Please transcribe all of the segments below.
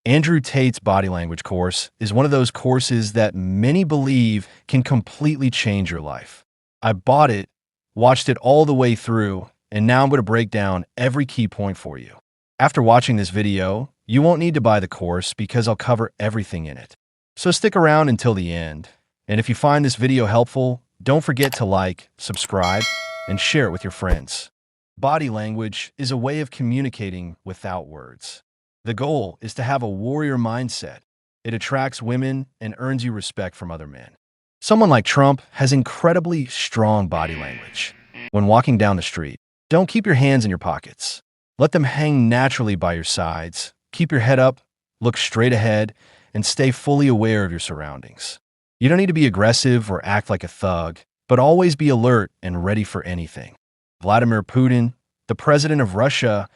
Andrew Tate's body language course is one of those courses that many believe can completely change your life. I bought it, watched it all the way through, and now I'm going to break down every key point for you. After watching this video, you won't need to buy the course because I'll cover everything in it. So stick around until the end. And if you find this video helpful, don't forget to like, subscribe, and share it with your friends. Body language is a way of communicating without words. The goal is to have a warrior mindset. It attracts women and earns you respect from other men. Someone like Trump has incredibly strong body language. When walking down the street, don't keep your hands in your pockets. Let them hang naturally by your sides. Keep your head up, look straight ahead, and stay fully aware of your surroundings. You don't need to be aggressive or act like a thug, but always be alert and ready for anything. Vladimir Putin, the president of Russia,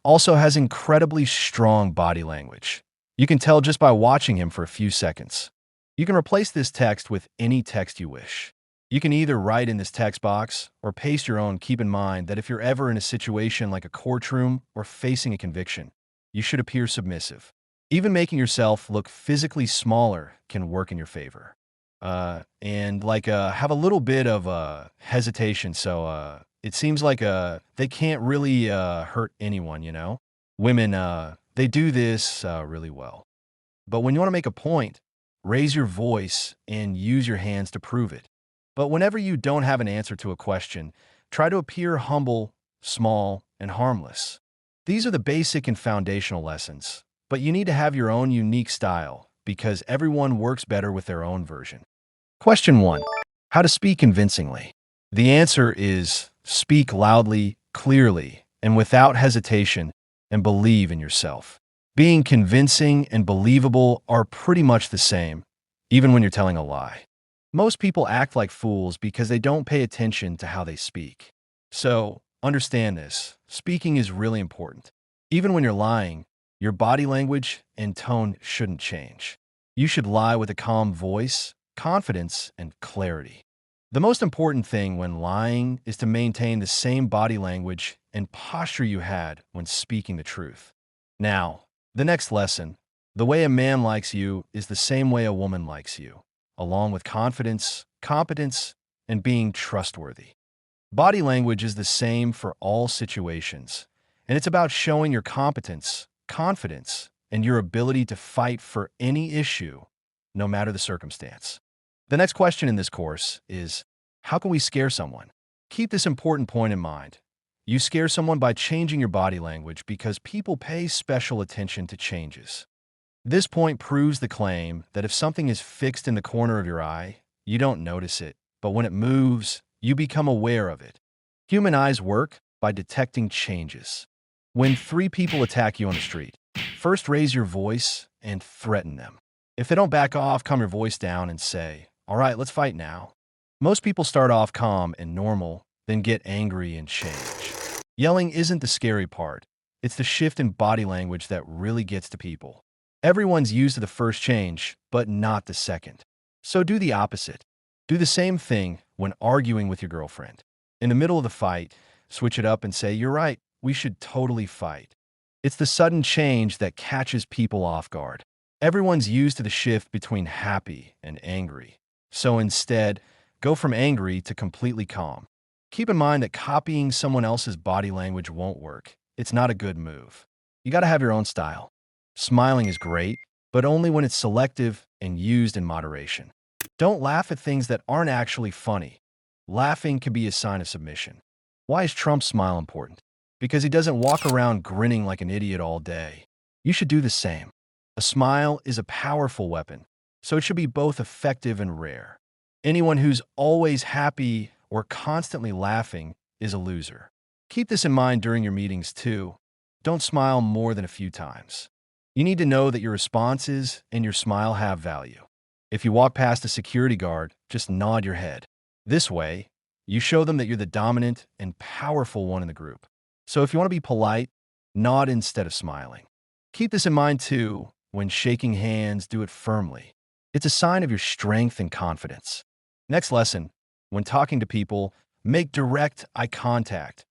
also has incredibly strong body language. You can tell just by watching him for a few seconds. You can replace this text with any text you wish. You can either write in this text box or paste your own. Keep in mind that if you're ever in a situation like a courtroom or facing a conviction, you should appear submissive. Even making yourself look physically smaller can work in your favor. Have a little bit of hesitation, so it seems like they can't really hurt anyone, you know? Women, they do this really well. But when you want to make a point, raise your voice and use your hands to prove it. But whenever you don't have an answer to a question, try to appear humble, small, and harmless. These are the basic and foundational lessons, but you need to have your own unique style because everyone works better with their own version. Question 1. How to speak convincingly? The answer is speak loudly, clearly, and without hesitation, and believe in yourself. Being convincing and believable are pretty much the same, even when you're telling a lie. Most people act like fools because they don't pay attention to how they speak. So, understand this. Speaking is really important. Even when you're lying, your body language and tone shouldn't change. You should lie with a calm voice, confidence, and clarity. The most important thing when lying is to maintain the same body language and posture you had when speaking the truth. Now, the next lesson. The way a man likes you is the same way a woman likes you, along with confidence, competence, and being trustworthy. Body language is the same for all situations, and it's about showing your competence, confidence, and your ability to fight for any issue, no matter the circumstance. The next question in this course is, how can we scare someone? Keep this important point in mind. You scare someone by changing your body language because people pay special attention to changes. This point proves the claim that if something is fixed in the corner of your eye, you don't notice it, but when it moves, you become aware of it. Human eyes work by detecting changes. When 3 people attack you on the street, first raise your voice and threaten them. If they don't back off, calm your voice down and say, "All right, let's fight now." Most people start off calm and normal, then get angry and change. Yelling isn't the scary part. It's the shift in body language that really gets to people. Everyone's used to the first change, but not the second. So do the opposite. Do the same thing when arguing with your girlfriend. In the middle of the fight, switch it up and say, "You're right, we should totally fight." It's the sudden change that catches people off guard. Everyone's used to the shift between happy and angry. So instead, go from angry to completely calm. Keep in mind that copying someone else's body language won't work. It's not a good move. You gotta have your own style. Smiling is great, but only when it's selective and used in moderation. Don't laugh at things that aren't actually funny. Laughing can be a sign of submission. Why is Trump's smile important? Because he doesn't walk around grinning like an idiot all day. You should do the same. A smile is a powerful weapon, so it should be both effective and rare. Anyone who's always happy or constantly laughing is a loser. Keep this in mind during your meetings too. Don't smile more than a few times. You need to know that your responses and your smile have value. If you walk past a security guard, just nod your head. This way, you show them that you're the dominant and powerful one in the group. So if you want to be polite, nod instead of smiling. Keep this in mind too. When shaking hands, do it firmly. It's a sign of your strength and confidence. Next lesson. When talking to people, make direct eye contact.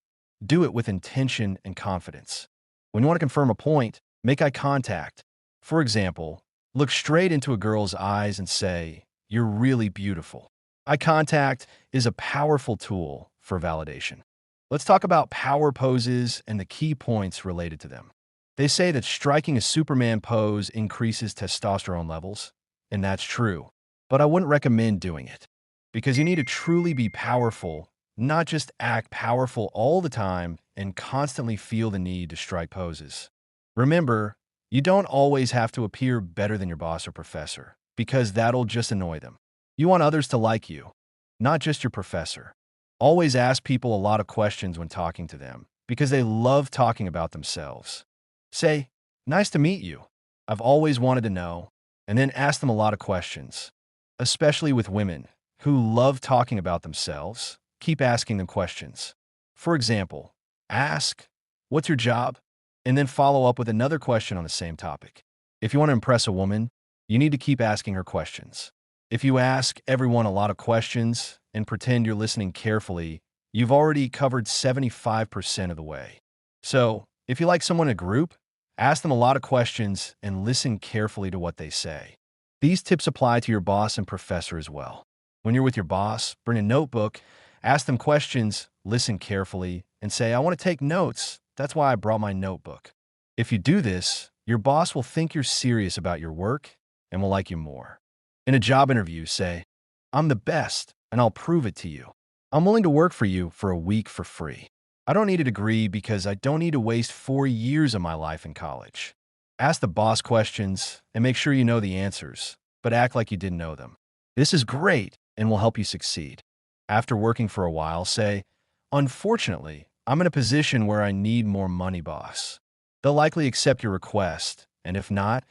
Do it with intention and confidence. When you want to confirm a point, make eye contact. For example, look straight into a girl's eyes and say, "You're really beautiful." Eye contact is a powerful tool for validation. Let's talk about power poses and the key points related to them. They say that striking a Superman pose increases testosterone levels, and that's true. But I wouldn't recommend doing it because you need to truly be powerful, not just act powerful all the time and constantly feel the need to strike poses. Remember, you don't always have to appear better than your boss or professor because that'll just annoy them. You want others to like you, not just your professor. Always ask people a lot of questions when talking to them because they love talking about themselves. Say, "Nice to meet you. I've always wanted to know," and then ask them a lot of questions. Especially with women who love talking about themselves, keep asking them questions. For example, ask, "What's your job?" and then follow up with another question on the same topic. If you want to impress a woman, you need to keep asking her questions. If you ask everyone a lot of questions and pretend you're listening carefully, you've already covered 75% of the way. So, if you like someone in a group, ask them a lot of questions and listen carefully to what they say. These tips apply to your boss and professor as well. When you're with your boss, bring a notebook, ask them questions, listen carefully, and say, "I want to take notes. That's why I brought my notebook." If you do this, your boss will think you're serious about your work and will like you more. In a job interview, say, "I'm the best, and I'll prove it to you. I'm willing to work for you for a week for free. I don't need a degree because I don't need to waste 4 years of my life in college." Ask the boss questions and make sure you know the answers, but act like you didn't know them. This is great and will help you succeed. After working for a while, say, "Unfortunately, I'm in a position where I need more money, boss." They'll likely accept your request, and if not,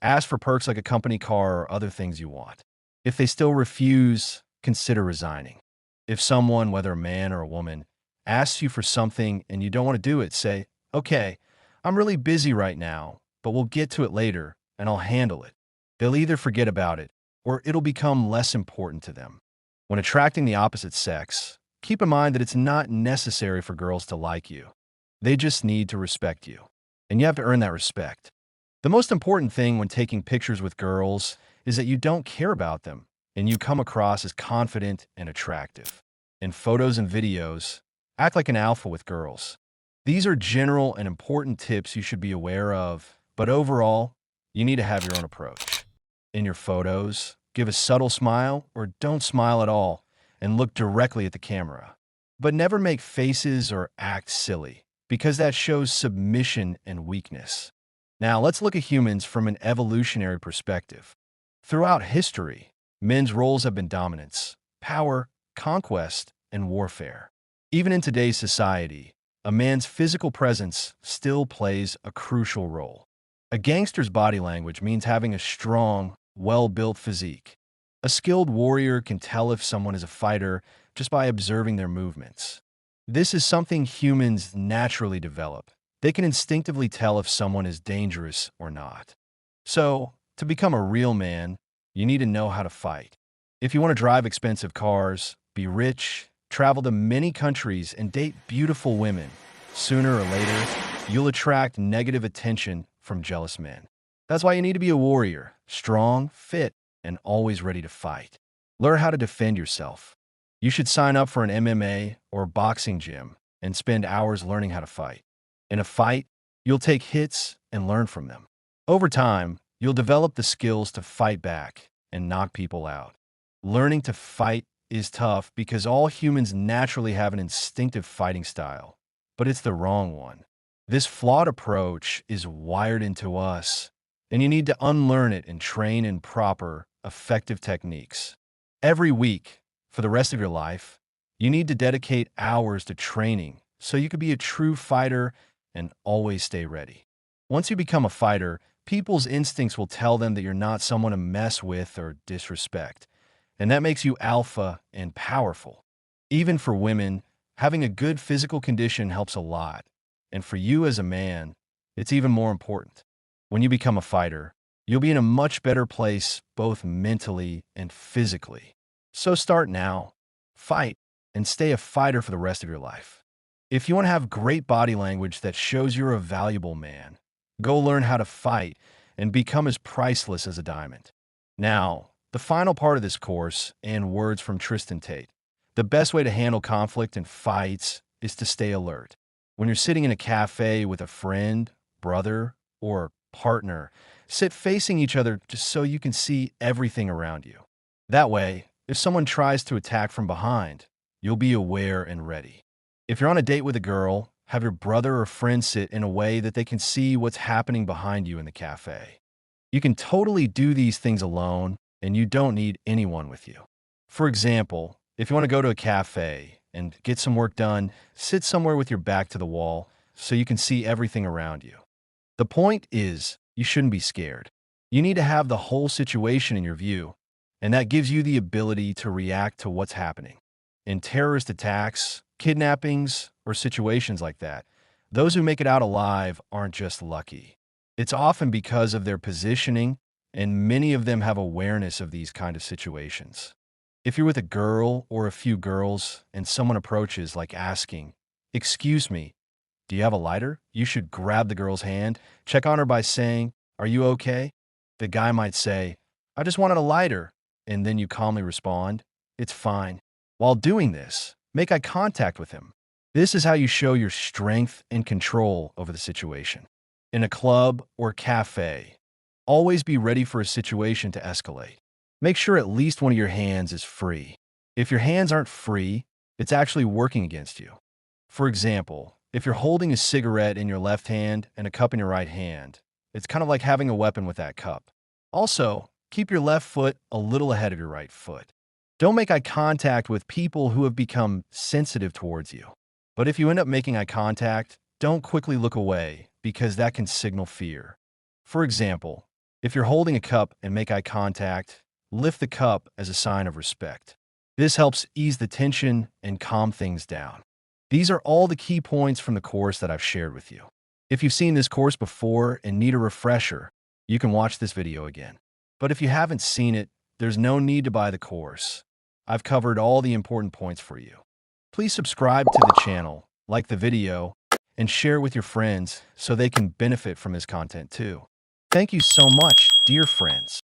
ask for perks like a company car or other things you want. If they still refuse, consider resigning. If someone, whether a man or a woman, asks you for something and you don't want to do it, say, "Okay, I'm really busy right now, but we'll get to it later and I'll handle it." They'll either forget about it or it'll become less important to them. When attracting the opposite sex, keep in mind that it's not necessary for girls to like you. They just need to respect you, and you have to earn that respect. The most important thing when taking pictures with girls is that you don't care about them and you come across as confident and attractive. In photos and videos, act like an alpha with girls. These are general and important tips you should be aware of, but overall, you need to have your own approach. In your photos, give a subtle smile or don't smile at all and look directly at the camera. But never make faces or act silly, because that shows submission and weakness. Now, let's look at humans from an evolutionary perspective. Throughout history, men's roles have been dominance, power, conquest, and warfare. Even in today's society, a man's physical presence still plays a crucial role. A gangster's body language means having a strong, well-built physique. A skilled warrior can tell if someone is a fighter just by observing their movements. This is something humans naturally develop. They can instinctively tell if someone is dangerous or not. So, to become a real man, you need to know how to fight. If you want to drive expensive cars, be rich, travel to many countries, and date beautiful women, sooner or later, you'll attract negative attention from jealous men. That's why you need to be a warrior, strong, fit, and always ready to fight. Learn how to defend yourself. You should sign up for an MMA or boxing gym and spend hours learning how to fight. In a fight, you'll take hits and learn from them. Over time, you'll develop the skills to fight back and knock people out. Learning to fight is tough because all humans naturally have an instinctive fighting style, but it's the wrong one. This flawed approach is wired into us, and you need to unlearn it and train in proper, effective techniques. Every week, for the rest of your life, you need to dedicate hours to training so you can be a true fighter and always stay ready. Once you become a fighter, people's instincts will tell them that you're not someone to mess with or disrespect, and that makes you alpha and powerful. Even for women, having a good physical condition helps a lot, and for you as a man, it's even more important. When you become a fighter, you'll be in a much better place both mentally and physically. So start now, fight, and stay a fighter for the rest of your life. If you want to have great body language that shows you're a valuable man, go learn how to fight and become as priceless as a diamond. Now, the final part of this course, and words from Tristan Tate. The best way to handle conflict and fights is to stay alert. When you're sitting in a cafe with a friend, brother, or partner, sit facing each other just so you can see everything around you. That way, if someone tries to attack from behind, you'll be aware and ready. If you're on a date with a girl, have your brother or friend sit in a way that they can see what's happening behind you in the cafe. You can totally do these things alone, and you don't need anyone with you. For example, if you want to go to a cafe and get some work done, sit somewhere with your back to the wall so you can see everything around you. The point is, you shouldn't be scared. You need to have the whole situation in your view, and that gives you the ability to react to what's happening. In terrorist attacks, kidnappings, or situations like that, those who make it out alive aren't just lucky. It's often because of their positioning, and many of them have awareness of these kind of situations. If you're with a girl or a few girls and someone approaches like asking, "Excuse me, do you have a lighter?" You should grab the girl's hand, check on her by saying, "Are you okay?" The guy might say, "I just wanted a lighter," and then you calmly respond, "It's fine." While doing this, make eye contact with him. This is how you show your strength and control over the situation. In a club or cafe, always be ready for a situation to escalate. Make sure at least one of your hands is free. If your hands aren't free, it's actually working against you. For example, if you're holding a cigarette in your left hand and a cup in your right hand, it's kind of like having a weapon with that cup. Also, keep your left foot a little ahead of your right foot. Don't make eye contact with people who have become sensitive towards you. But if you end up making eye contact, don't quickly look away because that can signal fear. For example, if you're holding a cup and make eye contact, lift the cup as a sign of respect. This helps ease the tension and calm things down. These are all the key points from the course that I've shared with you. If you've seen this course before and need a refresher, you can watch this video again. But if you haven't seen it, there's no need to buy the course. I've covered all the important points for you. Please subscribe to the channel, like the video, and share it with your friends so they can benefit from this content too. Thank you so much, dear friends.